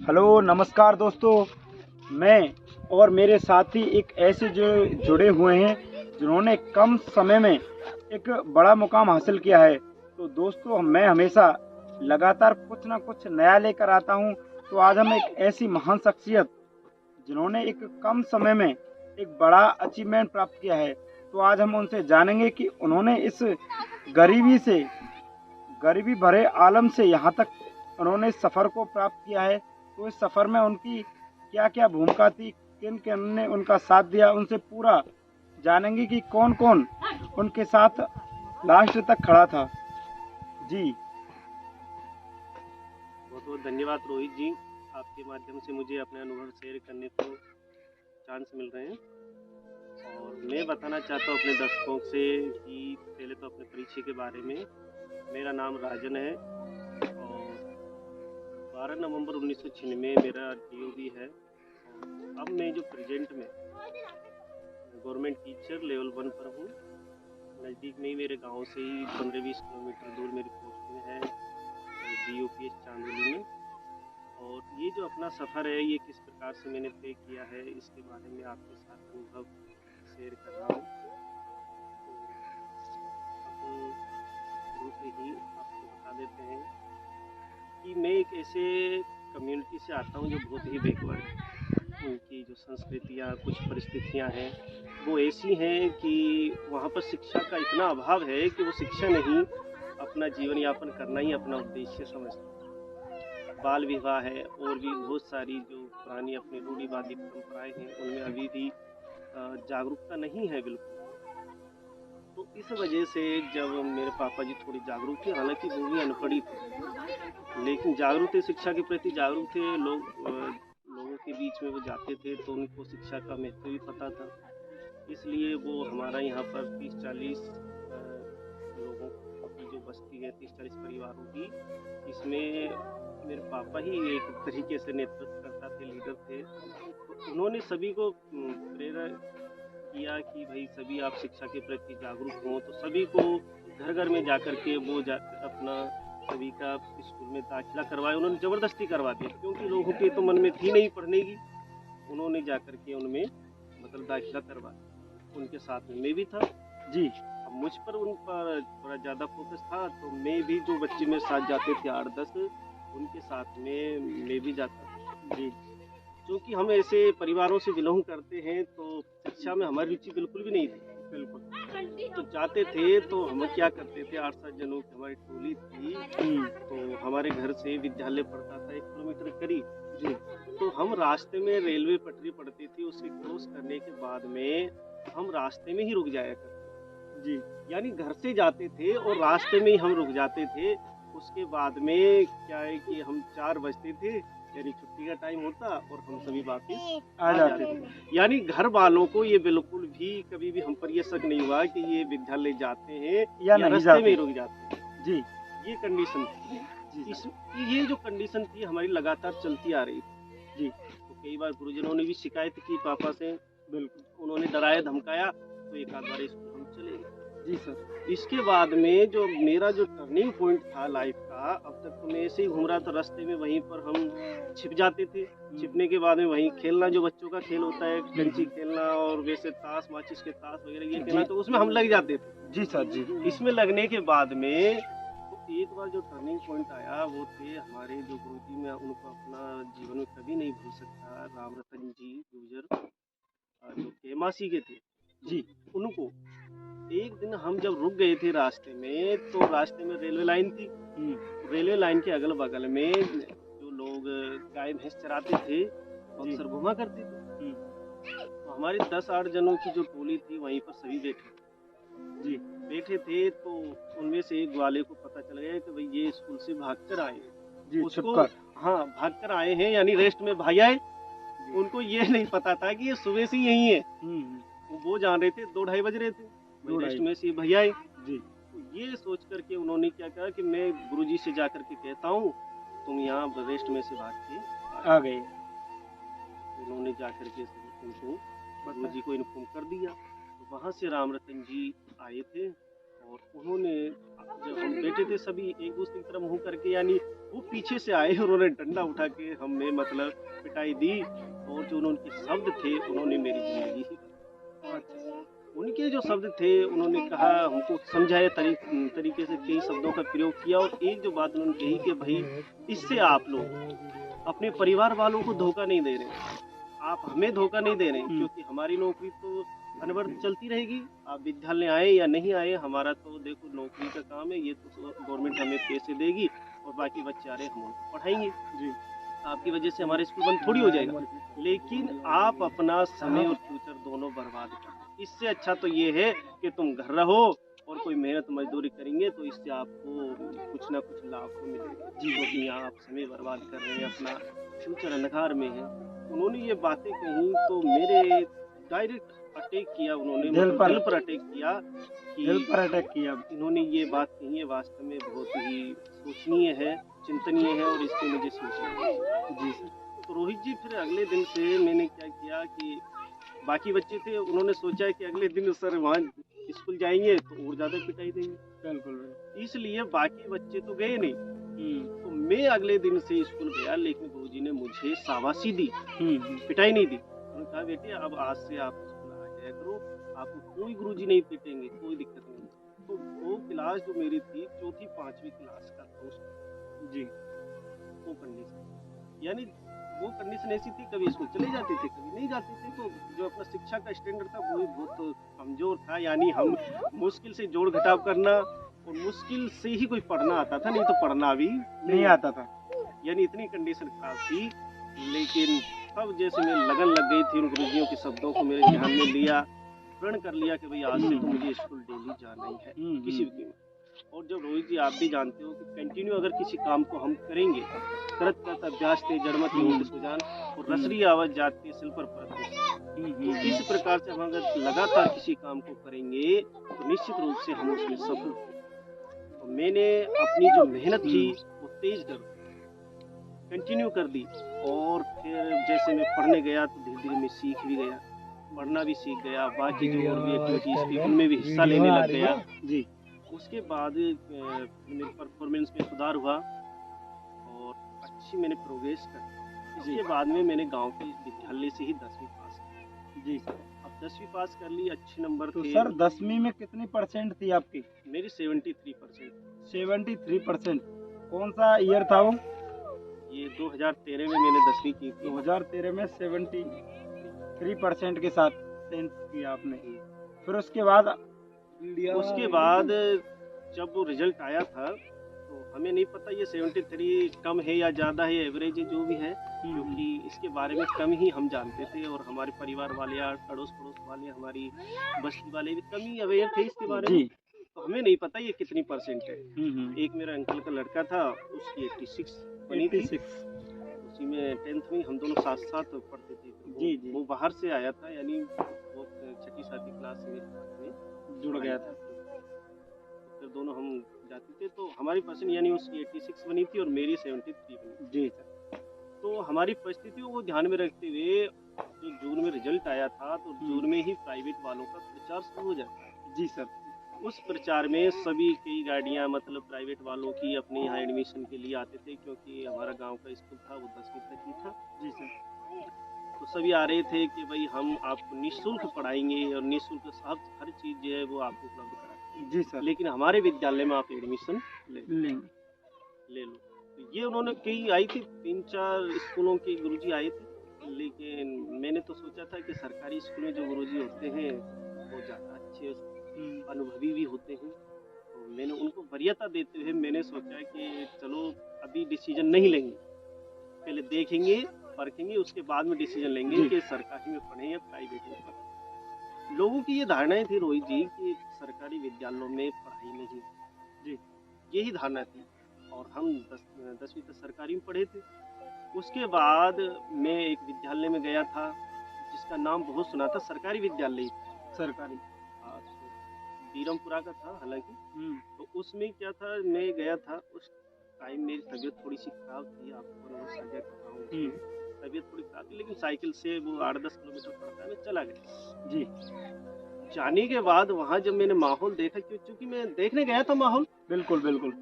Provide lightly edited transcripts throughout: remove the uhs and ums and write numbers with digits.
Hello नमस्कार दोस्तों। मैं और मेरे साथी एक ऐसे जो जुड़े हुए हैं जिन्होंने कम समय में एक बड़ा मुकाम हासिल किया है। तो दोस्तों मैं हमेशा लगातार कुछ ना कुछ नया लेकर आता हूं। तो आज हम एक ऐसी महान शख्सियत जिन्होंने एक कम समय में एक बड़ा अचीवमेंट प्राप्त किया है, तो आज हम उनसे जानेंगे कि उन्होंने इस गरीबी से गरीबी भरे आलम से यहाँ तक उन्होंने इस सफ़र को प्राप्त किया है। तो इस सफ़र में उनकी क्या-क्या भूमिका थी, किन-किन ने उनका साथ दिया, उनसे पूरा जानेंगे कि कौन-कौन उनके साथ लास्ट तक खड़ा था। जी। बहुत बहुत धन्यवाद रोहित जी। आपके माध्यम से मुझे अपने अनुभव शेयर करने को चांस मिल रहे हैं और मैं बताना चाहता हूँ अपने दर्शकों से कि पहले तो अपने परिचय के बारे में। मेरा नाम राजन है और 12 नवंबर 1996 मेरा DOB है। और अब मैं जो प्रेजेंट में गवर्नमेंट टीचर लेवल 1 पर हूँ। नज़दीक में ही मेरे गांव से ही 15-20 किलोमीटर दूर मेरी पोस्टिंग है DOPS चांदोली में। और ये जो अपना सफ़र है ये किस प्रकार से मैंने तय किया है इसके बारे में आपके साथ अनुभव शेयर कर रहा हूँ। तो अब शुरू से ही आपको बता देते हैं कि मैं एक ऐसे कम्युनिटी से आता हूँ जो बहुत ही बैकवर्ड है। उनकी जो संस्कृतियाँ कुछ परिस्थितियाँ हैं वो ऐसी हैं कि वहाँ पर शिक्षा का इतना अभाव है कि वो शिक्षा नहीं अपना जीवन यापन करना ही अपना उद्देश्य समझते हैं। बाल विवाह है और भी बहुत सारी जो पुरानी अपनी रूढ़िवादी परंपराएं हैं उनमें अभी भी जागरूकता नहीं है बिल्कुल। तो इस वजह से जब मेरे पापा जी थोड़ी जागरूक थे, हालांकि वो भी अनपढ़ी थे लेकिन जागरूक थे, शिक्षा के प्रति जागरूक थे। लोगों के बीच में वो जाते थे तो उनको शिक्षा का महत्व भी पता था। इसलिए वो हमारा यहाँ पर 30-40 लोगों की जो बस्ती है, 30-40 परिवारों की, इसमें मेरे पापा ही एक तरीके से नेतृत्व करता थे, लीडर थे। तो उन्होंने सभी को प्रेरित किया कि भाई सभी आप शिक्षा के प्रति जागरूक हों। तो सभी को घर घर में जाकर के वो अपना सभी का स्कूल में दाखिला करवाया। उन्होंने ज़बरदस्ती करवा दिया क्योंकि लोगों के तो मन में थी नहीं पढ़ने की। उन्होंने जाकर के उनमें मतलब दाखिला करवाया। उनके साथ में मैं भी था। जी। अब मुझ पर उन पर थोड़ा ज़्यादा फोकस था तो मैं भी जो बच्चे मेरे साथ जाते थे 8-10 उनके साथ में मैं भी जाता था। जी। क्योंकि हम ऐसे परिवारों से बिलोंग करते हैं तो शिक्षा में हमारी रुचि बिल्कुल भी नहीं थी। बिल्कुल। तो जाते थे तो हम क्या करते थे, 8-7 जनों की हमारी टोली थी। तो हमारे घर से विद्यालय पड़ता था 1 किलोमीटर करीब। जी। तो हम रास्ते में रेलवे पटरी पड़ती थी, उसके क्रॉस करने के बाद में हम रास्ते में ही रुक जाया करते जी। यानी घर से जाते थे और रास्ते में ही हम रुक जाते थे। उसके बाद में क्या है कि हम 4 बजते थे यानी छुट्टी का टाइम होता और हम सभी वापस आ जाते थे। यानी घर वालों को ये बिल्कुल भी कभी भी हम पर ये शक नहीं हुआ कि ये विद्यालय जाते हैं या नहीं रास्ते जाते। में ही रुक जाते हैं। जी। ये कंडीशन थी। जी ये जो कंडीशन थी हमारी लगातार चलती आ रही थी। जी। तो कई बार गुरुजनों ने भी शिकायत की पापा से, बिल्कुल। उन्होंने डराया धमकाया तो एक आध बार स्कूल हम चले गए। जी सर। इसके बाद में जो मेरा जो टर्निंग पॉइंट था लाइफ का, अब तक तो मैं ऐसे ही घूम रहा था रास्ते में, वहीं पर हम छिप जाते थे। छिपने के बाद में वहीं खेलना, जो बच्चों का खेल होता है, कंची खेलना और वैसे ताश, माचिस के ताश वगैरह ये खेलना, तो उसमें हम लग जाते थे। जी सर। जी। इसमें लगने के बाद में तो एक बार जो टर्निंग पॉइंट आया वो थे हमारे जो गुरुजी, मैं उनको अपना जीवन में कभी नहीं भूल सकता, राम रतन जी गुर्जर, जो केमासी के थे जी। उनको। एक दिन हम जब रुक गए थे रास्ते में तो रास्ते में रेलवे लाइन थी। रेलवे लाइन के अगल बगल में जो लोग गाय भैंस चराते थे अक्सर घुमा करते थे। तो हमारी 10-8 जनों की जो टोली थी वहीं पर सभी बैठे थे। तो उनमें से एक ग्वाले को पता चल गया कि भाई ये स्कूल से भागकर आए हैं। उसको हाँ भागकर आए हैं यानी रेस्ट में भाई आए। उनको ये नहीं पता था कि ये सुबह से यही है। वो जान रहे थे 2-2:30 बज रहे थे रेस्ट में से भैया आए। जी। तो ये सोच करके उन्होंने क्या कहा कि मैं गुरुजी से जाकर के कहता हूँ तुम यहाँ रेस्ट में से भाग के आ गए। उन्होंने जाकर के उनको गुरुजी को इन्फॉर्म कर दिया। तो वहाँ से राम रतन जी आए थे और उन्होंने जब हम बैठे थे सभी एक दूसरे की तरफ मुंह करके, यानी वो पीछे से आए और उन्होंने डंडा उठा के हमें मतलब पिटाई दी, और जो उनके शब्द थे उन्होंने मेरी जिंदगी ही उनके जो शब्द थे, उन्होंने कहा, हमको समझाए तरीके से कई शब्दों का प्रयोग किया, और एक जो बात उन्होंने कही कि भाई इससे आप लोग अपने परिवार वालों को धोखा नहीं दे रहे, आप हमें धोखा नहीं दे रहे, क्योंकि हमारी नौकरी तो अनवरत चलती रहेगी, आप विद्यालय आए या नहीं आए, हमारा तो देखो नौकरी का काम है, ये तो गवर्नमेंट हमें पैसे देगी और बाकी बच्चे आ रहे हम उनको पढ़ाएंगे जी, आपकी वजह से हमारा स्कूल बंद थोड़ी हो जाएगा, लेकिन आप अपना समय और फ्यूचर दोनों बर्बाद कर, इससे अच्छा तो ये है कि तुम घर रहो और कोई मेहनत मजदूरी करेंगे तो इससे आपको कुछ ना कुछ लाभ तो मिलेगा जी, क्योंकि यहाँ आप समय बर्बाद कर रहे हैं, अपना फ्यूचर अंधकार में है। उन्होंने ये बातें कही तो मेरे डायरेक्ट अटैक किया, उन्होंने दिल पर अटैक किया कि दिल पर अटैक किया। इन्होंने ये बात कही है, वास्तव में बहुत ही सोचनीय है, चिंतनीय है, और इससे मुझे सोचना जी सर। तो रोहित जी फिर अगले दिन से मैंने क्या किया कि बाकी बच्चे थे, उन्होंने सोचा कि अगले दिन सर वहाँ स्कूल जाएंगे तो और ज्यादा पिटाई देंगे, बिल्कुल, इसलिए बाकी बच्चे तो गए नहीं, तो मैं अगले दिन से स्कूल गया, लेकिन गुरुजी ने मुझे शाबाशी दी, पिटाई नहीं दी। उन्होंने कहा बेटे अब आज से आप स्कूल आ जाया करो, आपको कोई गुरुजी नहीं पीटेंगे, कोई दिक्कत नहीं। तो वो क्लास जो मेरी थी चौथी पांचवी क्लास का दोस्त जी, वो कंडीशन, यानी वो कंडीशन ऐसी थी, कभी स्कूल चले जाते थे कभी नहीं जाते थे, तो जो अपना शिक्षा का स्टैंडर्ड था वो भी बहुत कमजोर था, यानी हम मुश्किल से जोड़ घटाव करना और मुश्किल से ही कोई पढ़ना आता था, नहीं तो पढ़ना भी नहीं आता था, यानी इतनी कंडीशन खराब थी। लेकिन तब जैसे मेरी लगन लग गई थी, उन गुरुजियों के शब्दों को मेरे ध्यान में लिया, प्रण कर लिया कि भाई आज से तो मुझे स्कूल डेली जाना ही है किसी भी कीमत। और जब रोहित जी आप भी जानते हो कि कंटिन्यू अगर किसी काम को हम करेंगे, करत करत अभ्यास थे जड़मत योग सुजान और रसरी आवाज जाती सिल पर तो इस प्रकार से हम अगर लगातार किसी काम को करेंगे तो निश्चित रूप से हम उसमें सफल होंगे। तो मैंने अपनी जो मेहनत थी वो तेज कर कंटिन्यू कर दी, और फिर जैसे मैं पढ़ने गया तो धीरे धीरे मैं सीख भी गया, पढ़ना भी सीख गया, बाकी जो और भी एक्टिविटीज थी उनमें भी हिस्सा लेने लग गया जी। उसके बाद मेरे परफॉर्मेंस में सुधार हुआ और अच्छी मैंने प्रोग्रेस कर। इसके बाद में मैंने गांव के विद्यालय से ही 10वीं पास की जी सर। अब 10वीं पास कर ली, अच्छे नंबर तो थे। सर 10वीं में कितनी परसेंट थी आपकी? मेरी 73%। 73%। कौन सा ईयर था वो? ये 2013 में मैंने 10वीं की थी। 2013 में 73% के साथ 10th किया आपने। फिर उसके बाद जब वो रिजल्ट आया था तो हमें नहीं पता ये 73 कम है या ज़्यादा है, एवरेज है जो भी है, क्योंकि इसके बारे में कम ही हम जानते थे, और हमारे परिवार वाले या अड़ोस पड़ोस वाले, हमारी बस्ती वाले भी कम ही अवेयर थे इसके बारे में, तो हमें नहीं पता ये कितनी परसेंट है। एक मेरा अंकल का लड़का था, उसकी 86 बनी थी, उसी में 10th में हम दोनों साथ साथ पढ़ते थे। जी जी। वो बाहर से आया था, यानी वो 6ठी 7वीं क्लास में जुड़ गया था, फिर दोनों हम जाते थे, तो हमारी परसेंट यानी उसकी 86 बनी थी और मेरी 73 बनी जी सर। तो हमारी परिस्थितियों को ध्यान में रखते हुए जो जून में रिजल्ट आया था, तो जून में ही प्राइवेट वालों का प्रचार शुरू हो जाता है जी सर। उस प्रचार में सभी कई गाड़ियां मतलब प्राइवेट वालों की अपने यहाँ एडमिशन के लिए आते थे, क्योंकि हमारा गांव का स्कूल था वो 10वीं तक ही था जी सर। तो सभी आ रहे थे कि भाई हम आपको निःशुल्क पढ़ाएंगे और निःशुल्क हर चीज़ जो है वो आपको उपलब्ध कराएंगे जी सर, लेकिन हमारे विद्यालय में आप एडमिशन ले लो। तो ये उन्होंने कई आई थी, 3-4 स्कूलों के गुरुजी आए थे, लेकिन मैंने तो सोचा था कि सरकारी स्कूल में जो गुरुजी होते हैं वो ज़्यादा अच्छे अनुभवी भी होते हैं, तो मैंने उनको वरीयता देते हुए मैंने सोचा कि चलो अभी डिसीजन नहीं लेंगे, पहले देखेंगे परखेंगे, उसके बाद में डिसीजन लेंगे कि सरकारी में पढ़ें या प्राइवेट में पढ़ें। लोगों की ये धारणाएं थी रोहित जी कि सरकारी विद्यालयों में पढ़ाई नहीं जी, यही धारणा थी, और हम 10वीं तक सरकारी में पढ़े थे। उसके बाद मैं एक विद्यालय में गया था जिसका नाम बहुत सुना था, सरकारी विद्यालय सरकारी बीरमपुरा का था हालांकि। तो उसमें क्या था, मैं गया था उस टाइम मेरी तबीयत थोड़ी सी खराब थी, आपको साझा कर रहा हूँ, तबीयत थोड़ी खराब थी, लेकिन साइकिल से वो 8-10 किलोमीटर पड़ता है, मैं चला गया जी। जाने के बाद वहाँ जब मैंने माहौल देखा, क्योंकि मैं देखने गया था माहौल बिल्कुल बिल्कुल।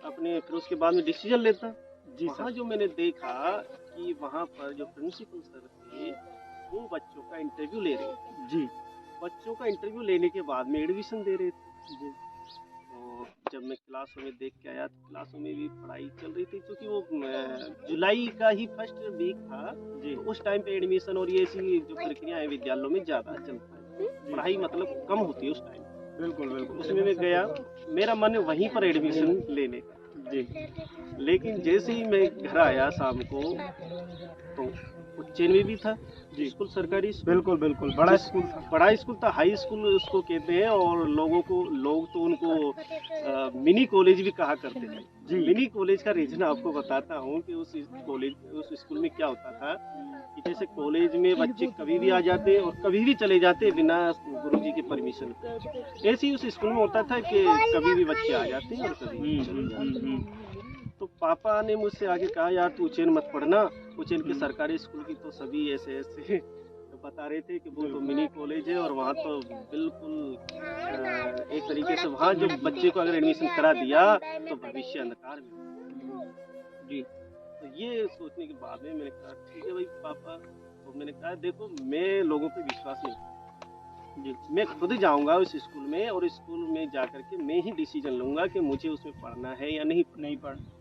अपने, फिर उसके बाद में डिसीजन लेता। जी वहाँ सर। जो मैंने देखा कि वहाँ पर जो प्रिंसिपल सर थे वो बच्चों का इंटरव्यू ले रहे थे। जी बच्चों का इंटरव्यू लेने के बाद में एडमिशन दे रहे थे। जी तो जब मैं क्लासों में देख के आया तो क्लासों में भी पढ़ाई चल रही थी, क्योंकि वो जुलाई का ही फर्स्ट वीक था। जी तो उस टाइम पे एडमिशन और ये ऐसी जो प्रक्रिया है विद्यालयों में ज़्यादा चलता है, पढ़ाई मतलब कम होती है उस टाइम। बिल्कुल बिल्कुल। उसमें मैं गया, मेरा मन वहीं पर एडमिशन लेने का। जी लेकिन जैसे ही मैं घर आया शाम को, तो उज्जैन में भी था जी स्कूल, सरकारी स्कूल। बिल्कुल बिल्कुल, बड़ा स्कूल था। बड़ा स्कूल था, हाई स्कूल उसको कहते हैं, और लोग तो उनको मिनी कॉलेज भी कहा करते थे। जी। मिनी कॉलेज का रीजन आपको बताता हूँ कि उस स्कूल में क्या होता था कि जैसे कॉलेज में बच्चे कभी भी आ जाते और कभी भी चले जाते बिना गुरुजी की परमिशन के। ऐसे ही उस स्कूल में होता था कि कभी भी बच्चे आ जाते हैं और कभी भी चले जाते। तो पापा ने मुझसे आगे कहा, यार तू उज्जैन मत पढ़ना, उज्जैन के सरकारी स्कूल की तो सभी ऐसे ऐसे बता रहे थे कि वो तो मिनी कॉलेज है, और वहाँ तो बिल्कुल एक तरीके से वहाँ जो बच्चे को अगर एडमिशन करा दिया तो भविष्य अंधकार में। जी तो ये सोचने के बाद में मैंने कहा ठीक है भाई पापा। तो मैंने कहा देखो, मैं लोगों पे विश्वास नहीं करता जी, मैं खुद जाऊंगा उस स्कूल में, और स्कूल में जा करके मैं ही डिसीजन लूंगा कि मुझे उसमें पढ़ना है या नहीं पढ़ना।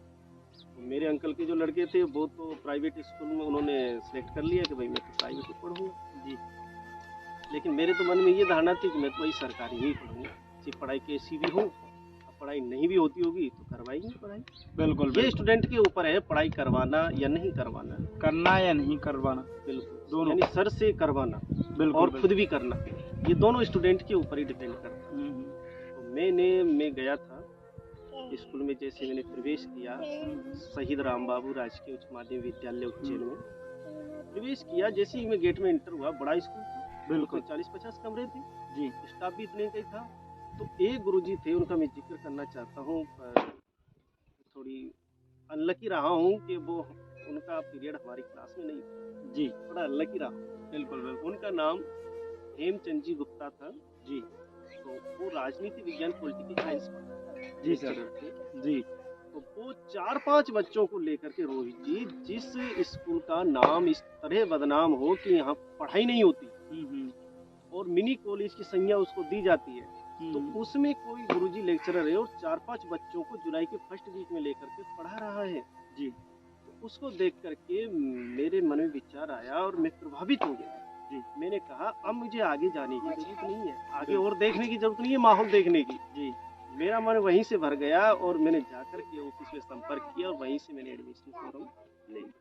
तो मेरे अंकल के जो लड़के थे वो तो प्राइवेट स्कूल में उन्होंने सेलेक्ट कर लिया कि भाई मैं तो प्राइवेट ही पढ़ूंगा जी। लेकिन मेरे तो मन में ये धारणा थी कि मैं तो वही सरकारी ही पढ़ूंगा, चाहे पढ़ाई कैसी भी हो। अब पढ़ाई नहीं भी होती होगी तो करवाएंगे पढ़ाई। बिल्कुल ये स्टूडेंट के ऊपर है पढ़ाई करवाना या नहीं करवाना, करना या नहीं करवाना, बिल्कुल दोनों। यानी सर से करवाना बिल्कुल और खुद भी करना, ये दोनों स्टूडेंट के ऊपर ही डिपेंड करता है। तो मैं गया था स्कूल में। जैसे मैंने प्रवेश किया शहीद राम बाबू राजकीय उच्च माध्यमिक विद्यालय उज्जैन में प्रवेश किया, जैसे ही मैं गेट में एंटर हुआ, बड़ा स्कूल था, बिल्कुल 40-50 कमरे थे जी, स्टाफ भी इतने का ही था। तो एक गुरुजी थे, उनका मैं जिक्र करना चाहता हूँ, थोड़ी अनलकी रहा हूँ कि वो उनका पीरियड हमारी क्लास में नहीं था जी, बड़ा अनलकी रहा। बिल्कुल बिल्कुल। उनका नाम हेमचंद जी गुप्ता था जी। तो वो राजनीति विज्ञान पॉलिटिकल साइंस पढ़ा जी सर जी। तो वो 4-5 बच्चों को लेकर के, रोहित जी, जिस स्कूल का नाम इस तरह बदनाम हो कि यहाँ पढ़ाई नहीं होती और मिनी कॉलेज की संज्ञा उसको दी जाती है, तो उसमें कोई गुरुजी लेक्चरर है और 4-5 बच्चों को जुलाई के फर्स्ट वीक में लेकर के पढ़ा रहा है जी। तो उसको देख करके मेरे मन में विचार आया और मैं प्रभावित हो गया जी। मैंने कहा अब मुझे आगे जाने की जरूरत नहीं है, आगे और देखने की जरूरत नहीं है, माहौल देखने की जी। मेरा मन वहीं से भर गया और मैंने जाकर के ऑफिस में संपर्क किया और वहीं से मैंने एडमिशन फॉर्म ले लिया।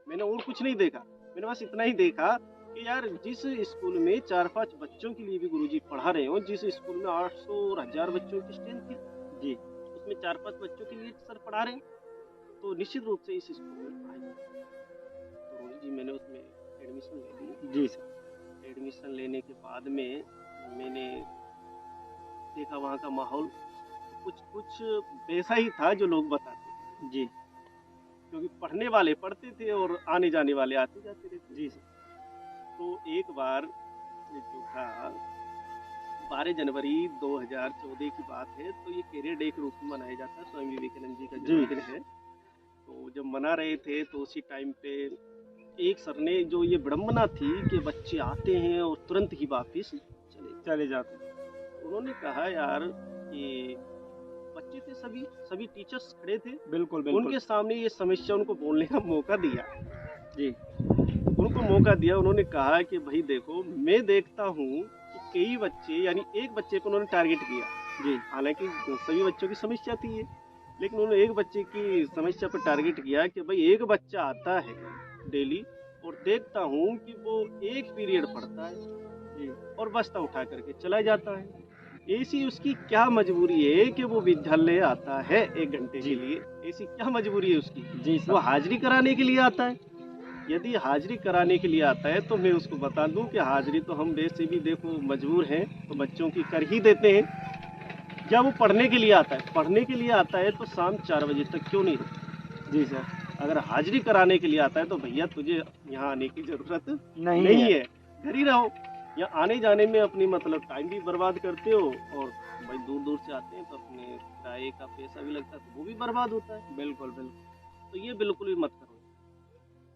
मैंने और कुछ नहीं देखा, मैंने बस इतना ही देखा कि यार जिस स्कूल में 4-5 बच्चों के लिए भी गुरुजी पढ़ा रहे हो, जिस स्कूल में 800 और 1000 बच्चों की स्ट्रेंथ थी जी, उसमें 4-5 बच्चों के लिए सर पढ़ा रहे हैं, तो निश्चित रूप से इस स्कूल में पढ़ाई। तो रोहित जी मैंने उसमें एडमिशन ले ली जी सर। एडमिशन लेने के बाद में मैंने देखा वहाँ का माहौल कुछ वैसा ही था जो लोग बताते जी, क्योंकि पढ़ने वाले पढ़ते थे और आने जाने वाले आते जाते रहते जी सर। तो एक बार जो था 12 जनवरी 2014 की बात है, तो ये कैरियर डे के रूप में मनाया जाता है, स्वामी विवेकानंद जी का जन्मदिन है। तो जब मना रहे थे तो उसी टाइम पे एक सर ने, जो ये विडम्बना थी कि बच्चे आते हैं और तुरंत ही वापस चले जाते हैं, उन्होंने कहा यार कि बच्चे थे, सभी टीचर्स खड़े थे, बिल्कुल बिल्कुल, उनके सामने ये समस्या उनको बोलने का मौका दिया जी, उनको मौका दिया। उन्होंने कहा कि भाई देखो, मैं देखता हूँ कि कई बच्चे, यानी एक बच्चे को उन्होंने टारगेट किया जी, हालांकि सभी बच्चों की समस्या थी ये, लेकिन उन्होंने एक बच्चे की समस्या पर टारगेट किया कि भाई एक बच्चा आता है डेली और देखता हूँ कि वो एक पीरियड पढ़ता है जी और बस्ता उठा करके चला जाता है। ऐसी उसकी क्या मजबूरी है कि वो विद्यालय आता है 1 घंटे के लिए, ऐसी क्या मजबूरी है उसकी जी? वो हाजिरी कराने के लिए आता है। यदि हाजिरी कराने के लिए आता है तो मैं उसको बता दूं कि हाजिरी तो हम वैसे भी देखो मजबूर हैं तो बच्चों की कर ही देते हैं। जब वो पढ़ने के लिए आता है, पढ़ने के लिए आता है तो शाम 4 बजे तक क्यों नहीं रुकता जी सर? अगर हाजिरी कराने के लिए आता है तो भैया तुझे यहाँ आने की जरूरत नहीं है, घर ही रहो। यहाँ आने जाने में अपनी मतलब टाइम भी बर्बाद करते हो, और भाई दूर दूर से आते हैं तो अपने किराए का पैसा भी लगता है तो वो भी बर्बाद होता है। बिल्कुल बिल्कुल। तो ये बिल्कुल भी मत करो।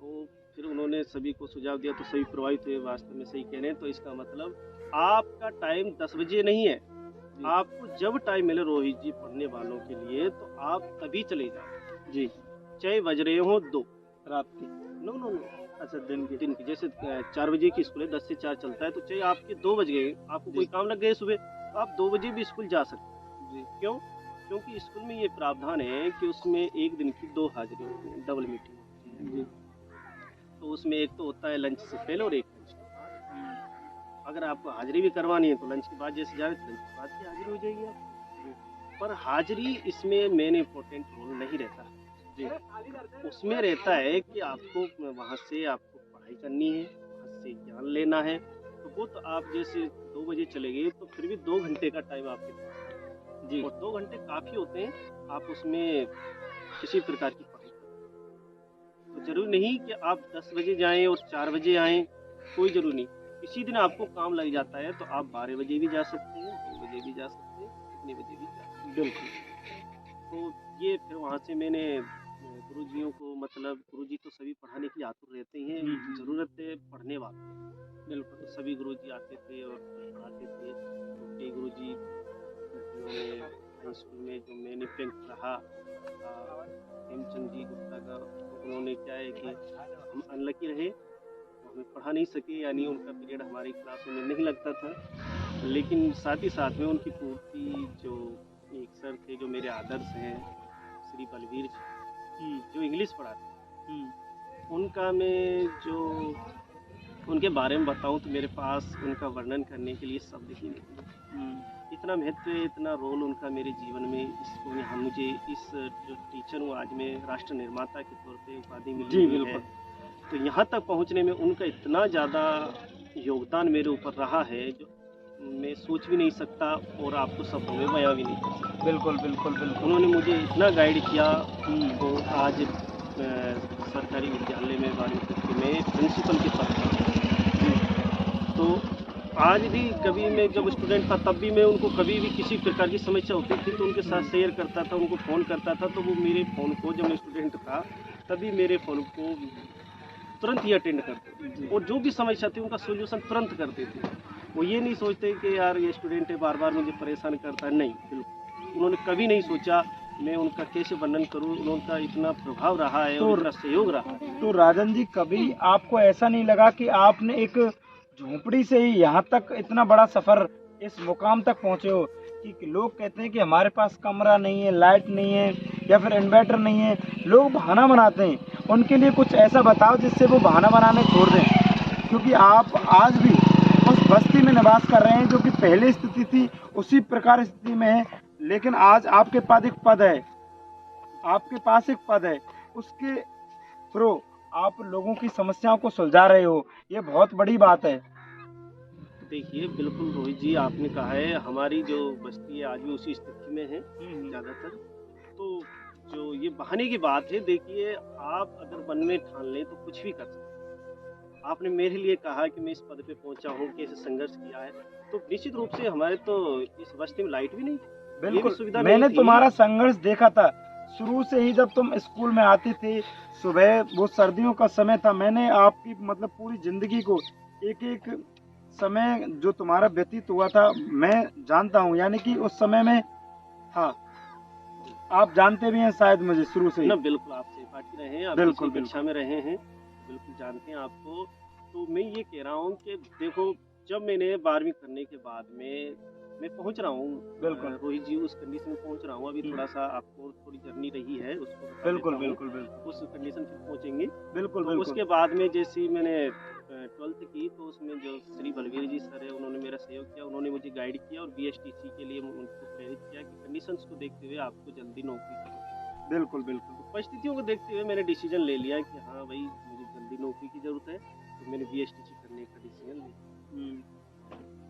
तो फिर उन्होंने सभी को सुझाव दिया तो सभी प्रभावित हुए, वास्तव में सही कह रहे हैं। तो इसका मतलब आपका टाइम 10 बजे नहीं है, जी आपको जब टाइम मिले रोहित जी पढ़ने वालों के लिए तो आप तभी चले जाओ, जी। चाहे बज रहे हो 2। रात की। नो नो नो, अच्छा, दिन की। दिन की। जैसे 4 बजे की स्कूल है, 10 से 4 चलता है, तो चाहे आपके 2 बज गए, आपको जी कोई काम लग गए सुबह, तो आप 2 बजे भी स्कूल जा सकते जी। हैं। क्यों? क्योंकि स्कूल में ये प्रावधान है कि उसमें एक दिन की 2 हाजिरी होती है, डबल मीटिंग होती है। जी। तो उसमें एक तो होता है लंच से पहले और एक लंच के बाद। अगर आपको हाजिरी भी करवानी है तो लंच के बाद जैसे जा रहे तो लंच के बाद की हाजिरी हो जाएगी आपकी। पर हाजिरी इसमें मेन इम्पोर्टेंट रोल नहीं रहता है जी। उसमें रहता है कि आपको वहाँ से आपको पढ़ाई करनी है, वहाँ से ज्ञान लेना है। तो वो तो आप जैसे 2 बजे चले गए तो फिर भी 2 घंटे का टाइम आपके पास है जी। और 2 घंटे काफ़ी होते हैं। आप उसमें किसी प्रकार की पढ़ाई करें। तो ज़रूरी नहीं कि आप 10 बजे जाएँ और 4 बजे आएँ, कोई ज़रूरी नहीं। किसी दिन आपको काम लग जाता है तो आप 12 बजे भी जा सकते हैं, 2 बजे भी जा सकते हैं, कितने बजे भी जा सकते हैं। बिल्कुल। तो ये फिर वहाँ से मैंने गुरुजियों को, मतलब गुरुजी तो सभी पढ़ाने के लिए आतुर रहते हैं, ज़रूरत है पढ़ने वालों की। बिल्कुल, तो सभी गुरुजी आते थे और पढ़ाते थे। तो कई गुरुजी जिन्होंने हाई स्कूल में जो मैंने रैंक रहा हेमचंद जी गुप्ता का, तो उन्होंने क्या है कि हम अनलकी रहे, तो हमें पढ़ा नहीं सके, यानी उनका पीरियड हमारी क्लासों में नहीं लगता था। लेकिन साथ ही साथ में उनकी पूर्ति जो एक सर थे जो मेरे आदर्श हैं, श्री बलवीर जी, जो इंग्लिश पढ़ाते, उनका मैं जो उनके बारे में बताऊं तो मेरे पास उनका वर्णन करने के लिए शब्द ही नहीं है। इतना महत्व, इतना रोल उनका मेरे जीवन में, इसको यहाँ मुझे इस जो टीचर हूँ आज मैं, राष्ट्र निर्माता के तौर पे उपाधि मिली जी हुई है। बिल्कुल। तो यहाँ तक पहुँचने में उनका इतना ज़्यादा योगदान मेरे ऊपर रहा है जो मैं सोच भी नहीं सकता और आपको शब्दों में बयां भी नहीं कर सकता। बिल्कुल बिल्कुल बिल्कुल। उन्होंने मुझे इतना गाइड किया। तो आज सरकारी विद्यालय में 12वीं कक्षा में प्रिंसिपल के पद पर। तो आज भी कभी मैं जब स्टूडेंट था तब भी मैं उनको कभी भी किसी प्रकार की समस्या होती थी तो उनके साथ शेयर करता था, उनको फ़ोन करता था। तो वो मेरे फ़ोन को, जब मैं स्टूडेंट था तभी मेरे फ़ोन को तुरंत ही अटेंड करते थे और जो भी समस्या थी उनका सोल्यूशन तुरंत करते थे। वो ये नहीं सोचते कि यार ये स्टूडेंट है बार बार मुझे परेशान करता है, नहीं, बिल्कुल उन्होंने कभी नहीं सोचा। मैं उनका कैसे वर्णन करूं, उनका इतना प्रभाव रहा है और इतना सहयोग रहा है। तो राजन जी, कभी आपको ऐसा नहीं लगा कि आपने एक झोपड़ी से ही यहाँ तक इतना बड़ा सफर, इस मुकाम तक पहुँचे हो? कि लोग कहते हैं कि हमारे पास कमरा नहीं है, लाइट नहीं है, या फिर इन्वर्टर नहीं है, लोग बहाना बनाते हैं। उनके लिए कुछ ऐसा बताओ जिससे वो बहाना बनाने छोड़ दें, क्योंकि आप आज भी उस बस्ती में निवास कर रहे हैं जो कि पहले स्थिति थी उसी प्रकार स्थिति में है। लेकिन आज आपके पास एक पद है, आपके पास एक पद है, उसके थ्रू आप लोगों की समस्याओं को सुलझा रहे हो, ये बहुत बड़ी बात है। देखिए, बिल्कुल रोहित जी, आपने कहा है हमारी जो बस्ती है आज भी उसी स्थिति में है ज़्यादातर। तो जो ये बहाने की बात है, देखिए आप अगर मन में ठान लें तो कुछ भी कर सकते हैं। आपने मेरे लिए कहा कि मैं इस पद पे पहुंचा हूँ, कैसे संघर्ष किया है, तो निश्चित रूप से हमारे तो इस बस्ती में लाइट भी नहीं थी, ये भी बिल्कुल, सुविधा मैंने नहीं थी। तुम्हारा संघर्ष देखा था शुरू से ही, जब तुम स्कूल में आती थी सुबह, वो सर्दियों का समय था। मैंने आपकी मतलब पूरी जिंदगी को, एक एक समय जो तुम्हारा व्यतीत हुआ था मैं जानता हूँ, यानी कि उस समय में, हाँ, आप जानते भी हैं शायद मुझे शुरू से ही। ना, बिल्कुल आप सहपाठी रहे हैं, आप बिल्कुल इसी कक्षा में रहे हैं, बिल्कुल जानते हैं आपको। तो मैं ये कह रहा हूँ कि देखो, जब मैंने 12वीं करने के बाद में मैं पहुँच रहा हूँ, बिल्कुल रोहित जी, उस कंडीशन में पहुँच रहा हूँ। अभी थोड़ा सा आपको थोड़ी जर्नी रही है उसको बता बिल्कुल देता हूँ। बिल्कुल बिल्कुल उस कंडीशन फिर पहुँचेंगे। बिल्कुल तो बिल्कुल। उसके बाद में जैसे ही मैंने 12th की, तो उसमें जो श्री बलवीर जी सर है उन्होंने मेरा सहयोग किया, उन्होंने मुझे गाइड किया और BSTC के लिए उनको प्रेरित किया कि कंडीशंस को देखते हुए आपको जल्दी नौकरी करनी है। बिल्कुल बिल्कुल। तो परिस्थितियों को देखते हुए मैंने डिसीजन ले लिया कि हाँ भाई, मुझे जल्दी नौकरी की ज़रूरत है, तो मैंने BSTC करने का डिसीजन लिया।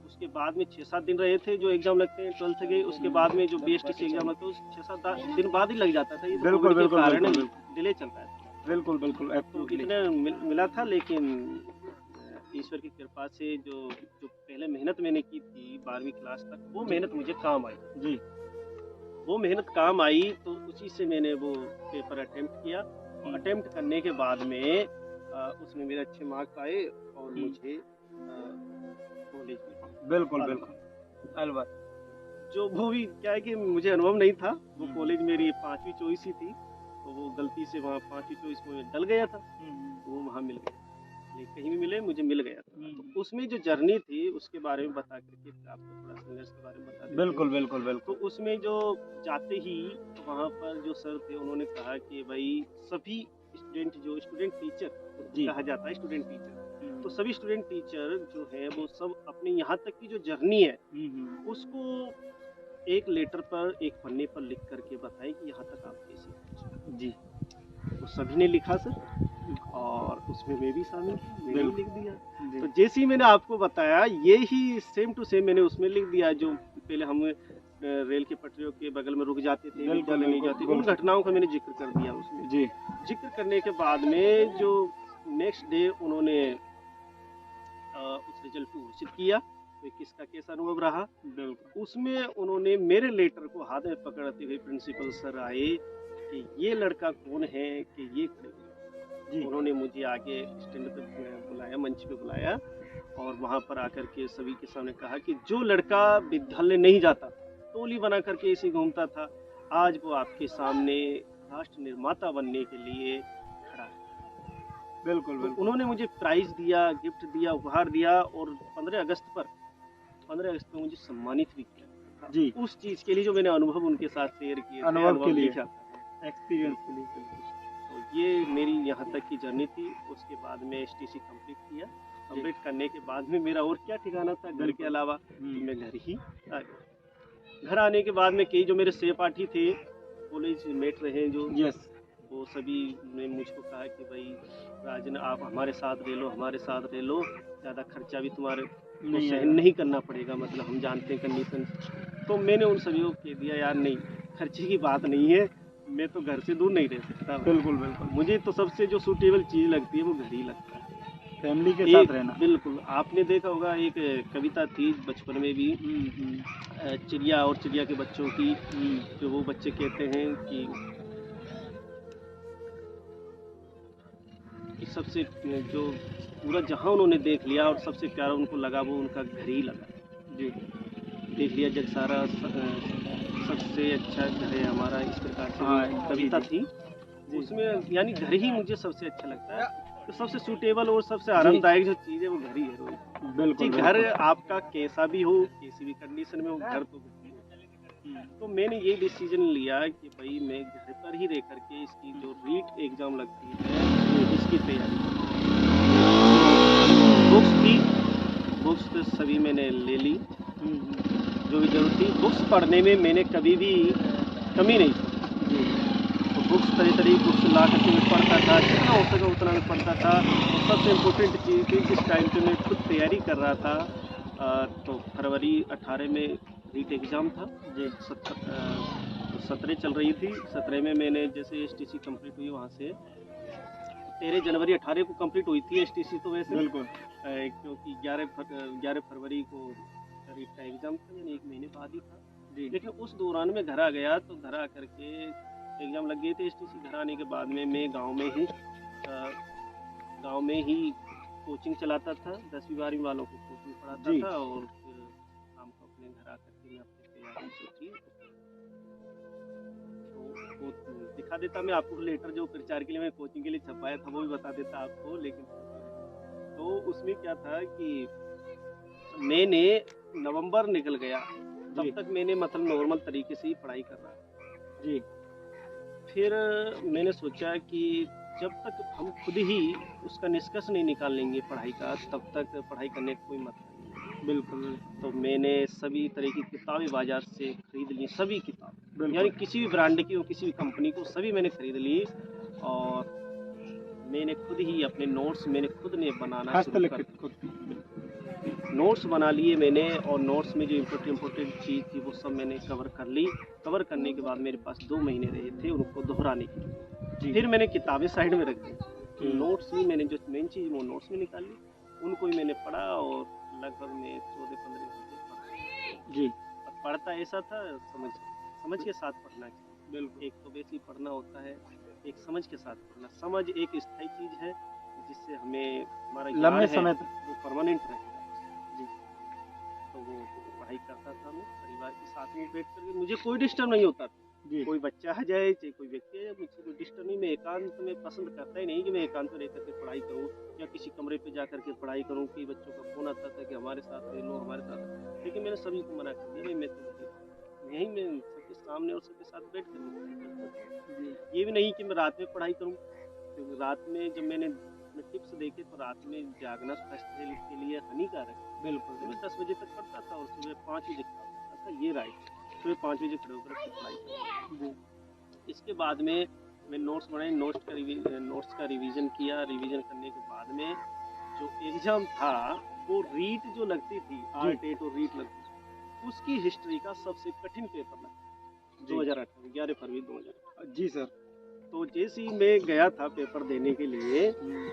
उसके बाद में 6-7 दिन रहे थे जो एग्ज़ाम लगते हैं 12th के, उसके बाद में जो BSTC एग्ज़ाम लगता है उस 6-7 दिन बाद ही लग जाता था। ये तो बिल्कुल कोविड के बिल्कुल कारण बिल्कुल डिले चल रहा है। बिल्कुल बिल्कुल तो एब्सोल्युटली। इतने मिला था, लेकिन ईश्वर की कृपा से जो जो पहले मेहनत मैंने की थी 12वीं क्लास तक, वो मेहनत मुझे काम आई। जी। वो मेहनत काम आई तो उसी से मैंने वो पेपर अटेम्प्ट किया, और अटेम्प्ट करने के बाद में उसमें मेरे अच्छे मार्क्स आए और मुझे कॉलेज में बिल्कुल अलवर। बिल्कुल अलवर। जो वो भी क्या है कि मुझे अनुभव नहीं था, वो कॉलेज मेरी 5वीं चॉइस ही थी, तो वो गलती से वहाँ 5वीं चॉइस में डल गया था, वो वहाँ मिल गया। लेकिन कहीं भी मिले, मुझे मिल गया था। तो उसमें जो जर्नी थी उसके बारे में बता करके आपको थोड़ा संघर्ष के बारे में बता देते बिल्कुल हैं। बिल्कुल तो बिल्कुल। उसमें जो जाते ही तो वहाँ पर जो सर थे उन्होंने कहा कि भाई सभी स्टूडेंट, जो स्टूडेंट टीचर जी। कहा जाता है स्टूडेंट टीचर, तो सभी स्टूडेंट टीचर जो है वो सब अपने यहाँ तक की जो जर्नी है उसको एक लेटर पर, एक पन्ने पर लिख करके बताएं कि यहाँ तक आप कैसे पहुंचे। जी। तो सभी ने लिखा सर, और उसमें मैं भी शामिल था, मैंने भी लिख दिया। जी। तो जैसे ही मैंने आपको बताया ये ही सेम टू सेम मैंने उसमें लिख दिया। जो पहले हम रेल की पटरियों के बगल में रुक जाते थे, विद्यालय नहीं जाते, उन घटनाओं का मैंने जिक्र कर दिया उसमें। जी। जिक्र करने के बाद में जो नेक्स्ट डे उन्होंने उस रिजल्ट को घोषित किया, तो किसका कैसा अनुभव रहा, बिल्कुल। उसमें उन्होंने मेरे लेटर को हाथ में पकड़ते हुए प्रिंसिपल सर आए कि ये लड़का कौन है कि ये खड़े हुए। जी। उन्होंने मुझे आगे स्टैंड पे बुलाया, मंच पे बुलाया, और वहाँ पर आकर के सभी के सामने कहा कि जो लड़का विद्यालय नहीं जाता, टोली बना करके ऐसे घूमता था, आज वो आपके सामने राष्ट्र निर्माता बनने के लिए खड़ा है। बिल्कुल तो बिल्कुल। उन्होंने मुझे प्राइज दिया, गिफ्ट दिया, उपहार दिया, और 15 अगस्त को मुझे सम्मानित भी किया जी। उस चीज के लिए जो मैंने अनुभव उनके साथ शेयर किए थे, अनुभव के लिए, लिखा था, एक्सपीरियंस के लिए। तो ये मेरी यहाँ तक की जर्नी थी। उसके बाद में एसटीसी कंप्लीट किया। कंप्लीट करने के बाद में मेरा और क्या ठिकाना था घर के अलावा, तो मैं घर ही आ गया। घर आने के बाद में कई जो मेरे सहपाठी थे, कॉलेज मेट रहे जो, यस। वो सभी ने मुझको कहा कि भाई राजन आप हमारे साथ रह लो, हमारे साथ रह लो, ज़्यादा खर्चा भी तुम्हारे को सहन नहीं करना पड़ेगा, मतलब हम जानते हैं कंडीशन। तो मैंने उन सभी को कह दिया यार नहीं, खर्चे की बात नहीं है, मैं तो घर से दूर नहीं रह सकता। बिल्कुल बिल्कुल। मुझे तो सबसे जो सूटेबल चीज़ लगती है वो घर ही लगता है, फैमिली के साथ रहना। बिल्कुल। आपने देखा होगा एक कविता थी बचपन में भी, चिड़िया और चिड़िया के बच्चों की, जो वो बच्चे कहते हैं कि सबसे जो पूरा जहां उन्होंने देख लिया और सबसे प्यारा उनको लगा वो उनका घर ही लगा। जी। देख लिया जग सारा, सबसे अच्छा घर है हमारा, इस प्रकार से कविता थी। उसमें यानी घर ही मुझे सबसे अच्छा लगता है। तो सबसे सूटेबल और सबसे आरामदायक जो चीज़ है वो घर ही है रोहित। बिल्कुल। घर आपका कैसा भी हो, कैसी भी कंडीशन में हो, घर तो तो मैंने ये डिसीजन लिया कि भाई मैं घर पर ही रह करके इसकी जो रीट एग्जाम लगती है इसकी तैयारी। बुक्स तो सभी मैंने ले ली, जो भी जरूरत थी। बुक्स पढ़ने में मैंने कभी भी कमी नहीं की। तो बुक्स तरह तरह की बुक्स ला करके मैं पढ़ता था, जितना हो सका उतना मैं पढ़ता था। और सबसे इम्पोर्टेंट चीज़ थी, जिस टाइम पे मैं खुद तैयारी कर रहा था, तो फरवरी 18 में रीट एग्ज़ाम था जी। 17 चल रही थी। 17 में मैंने जैसे एसटीसी कंप्लीट हुई, वहाँ से 13 जनवरी 18 को कंप्लीट हुई थी एसटीसी। तो वैसे बिल्कुल क्योंकि 11 फरवरी को रीट का एग्ज़ाम था, यानी 1 महीने बाद ही था जी। लेकिन उस दौरान में घर आ गया, तो घर आ करके एग्ज़ाम लग गए थे एसटीसी। घर आने के बाद में मैं गाँव में ही कोचिंग चलाता था, 10वीं 12वीं वालों को कोचिंग पढ़ाता था, और फिर शाम को अपने घर आकर के मैं अपनी तैयारी जो थी तो वो दिखा देता मैं आपको। लेटर जो प्रचार के लिए मैं कोचिंग के लिए छपाया था वो भी बता देता आपको। लेकिन तो उसमें क्या था कि मैंने नवंबर निकल गया, तब तक मैंने मतलब नॉर्मल तरीके से ही पढ़ाई कर रहा जी। फिर मैंने सोचा कि जब तक हम खुद ही उसका निष्कर्ष नहीं निकाल लेंगे पढ़ाई का, तब तक पढ़ाई करने का कोई मतलब नहीं। बिल्कुल। तो मैंने सभी तरह की किताबें बाजार से खरीद ली, सभी किताब, यानी किसी भी ब्रांड की और किसी भी कंपनी को सभी मैंने खरीद ली। और मैंने खुद ही अपने नोट्स मैंने खुद ने बनाना शुरू कर, नोट्स बना लिए मैंने। और नोट्स में जो इम्पोर्टेंट चीज़ थी वो सब मैंने कवर कर ली। कवर करने के बाद मेरे पास 2 महीने रहे थे उनको दोहराने के लिए। फिर मैंने किताबें साइड में रख दी, नोट्स भी मैंने जो मेन चीज़ वो नोट्स में निकाल ली। उनको भी मैंने पढ़ा और लगभग मैं 14-15 घंटे पढ़ा। जी और पढ़ता ऐसा था समझ के साथ पढ़ना चाहिए। बिल्कुल। एक तो वैसे ही पढ़ना होता है, एक समझ के साथ पढ़ना। समझ एक स्थायी चीज़ है जिससे हमें हमारा ज्ञान लंबे है समय तक। वो परमानेंट रहेगा। जी तो वो पढ़ाई करता था मैं परिवार के साथ में बैठ कर के, मुझे कोई डिस्टर्ब नहीं होता था। जी कोई बच्चा आ जाए चाहे कोई व्यक्ति आ जाए, मुझे कोई डिस्टर्ब नहीं। मैं एकांत में पसंद करता ही नहीं कि मैं एकांत में रह करके पढ़ाई करूँ या किसी कमरे पे जा करके पढ़ाई करूँ। कई बच्चों का फ़ोन आता था कि हमारे साथ रह लो, हमारे साथ रह लो। लेकिन मैंने सभी को मना कर दिया, भाई मैं तो यहीं मैं सबके सामने और सबके साथ बैठ कर के पढ़ाई करता था। जी ये भी नहीं कि मैं रात में पढ़ाई करूँ, क्योंकि रात में जब मैंने टिप्स देखे तो रात में जागना स्वास्थ्य के लिए हानिकारक है। बिल्कुल तो मैं 10 बजे तक पढ़ता था और सुबह 5 बजे खड़ा होता था। ये राइट, सुबह 5 बजे खड़े होकर अपनी पढ़ाई करता। जी इसके बाद में मैं नोट्स बनाए, नोट्स का रिवीजन किया। रिवीजन करने के बाद में जो एग्ज़ाम था वो रीट जो लगती थी, जी R-टेट और रीट लगती थी, उसकी हिस्ट्री का सबसे कठिन पेपर लगा। जी 2018 11 फरवरी 2018। जी सर। तो जैसे ही मैं गया था पेपर देने के लिए, हम्म,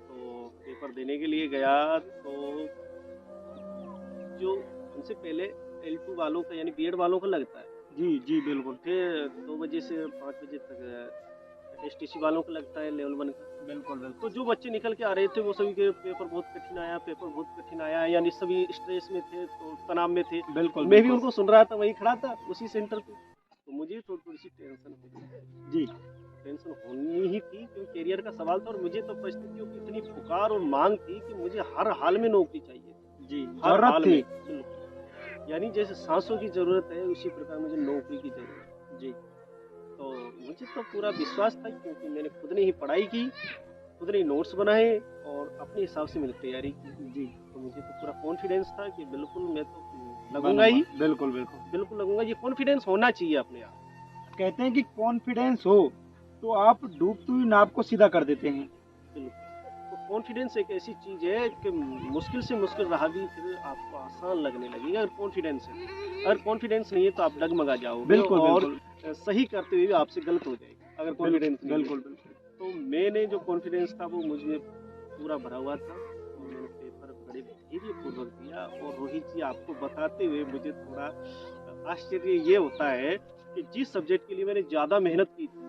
तो पेपर देने के लिए गया तो जो हमसे पहले L2 वालों का यानी बीएड वालों का लगता है, जी जी बिल्कुल फिर 2 बजे से 5 बजे तक एसटीसी वालों का लगता है लेवल 1 का। बिल्कुल तो बिल्कुल जो बच्चे निकल के आ रहे थे वो सभी के पेपर बहुत कठिन आया, पेपर बहुत कठिन आया, यानी सभी स्ट्रेस में थे, तो तनाव में थे। बिल्कुल मैं भी बिल्कुल उनको सुन रहा था, वहीं खड़ा था उसी सेंटर पे। तो मुझे थोड़ी सी टेंशन हो रही। जी टेंशन होनी ही थी क्योंकि करियर का सवाल था और मुझे तो परिस्थितियों की इतनी पुकार और मांग थी कि मुझे हर हाल में नौकरी चाहिए, जी हर जरूरत हाल थी। में। बिल्कुल, यानी जैसे सांसों की जरूरत है उसी प्रकार मुझे नौकरी की जरूरत है। जी तो मुझे तो पूरा विश्वास था क्योंकि मैंने खुद ने ही पढ़ाई की, खुद ने नोट्स बनाए और अपने हिसाब से मैंने तैयारी की। जी तो मुझे तो पूरा कॉन्फिडेंस था कि बिल्कुल मैं तो लगूंगा बनूंगा ही, बिल्कुल बिल्कुल। बिल्कुल लगूंगा। ये कॉन्फिडेंस होना चाहिए अपने आप। कहते हैं कि कॉन्फिडेंस हो तो आप डूबती हुई नाव को सीधा कर देते हैं। बिल्कुल, तो कॉन्फिडेंस एक ऐसी चीज है कि मुश्किल से मुश्किल राह भी फिर आपको आसान लगने लगेगा अगर कॉन्फिडेंस है। अगर कॉन्फिडेंस नहीं है तो आप डगमगा जाओगे बिल्कुल और बिल्कुल सही करते हुए भी आपसे गलत हो जाएगा अगर कॉन्फिडेंस नहीं है। बिल्कुल बिल्कुल तो मैंने जो कॉन्फिडेंस था वो मुझ में पूरा भरा हुआ था और मैंने पेपर बड़े धैर्य पूर्वक दिया। और रोहित जी, आपको बताते हुए मुझे थोड़ा आश्चर्य ये होता है कि जिस सब्जेक्ट के लिए मैंने ज़्यादा मेहनत की थी,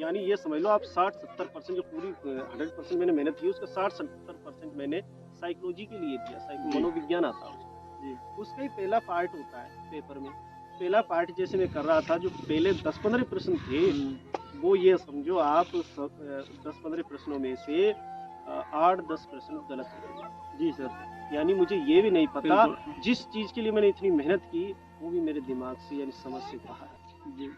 यानी ये समझ लो आप 60-70% जो पूरी 100% मैंने मेहनत की उसका 60-70% मैंने साइकोलॉजी के लिए दिया। जी मनोविज्ञान आता है उसका। जी उसका ही पहला पार्ट होता है पेपर में। पहला पार्ट जैसे मैं कर रहा था, जो पहले 10-15 प्रश्न थे वो ये समझो आप 10-15 प्रश्नों में से 8-10 प्रश्न गलत हो गए। जी सर यानी मुझे ये भी नहीं पता बिल्कुल जिस चीज़ के लिए मैंने इतनी मेहनत की वो भी मेरे दिमाग से यानी समझ से बाहर है। जी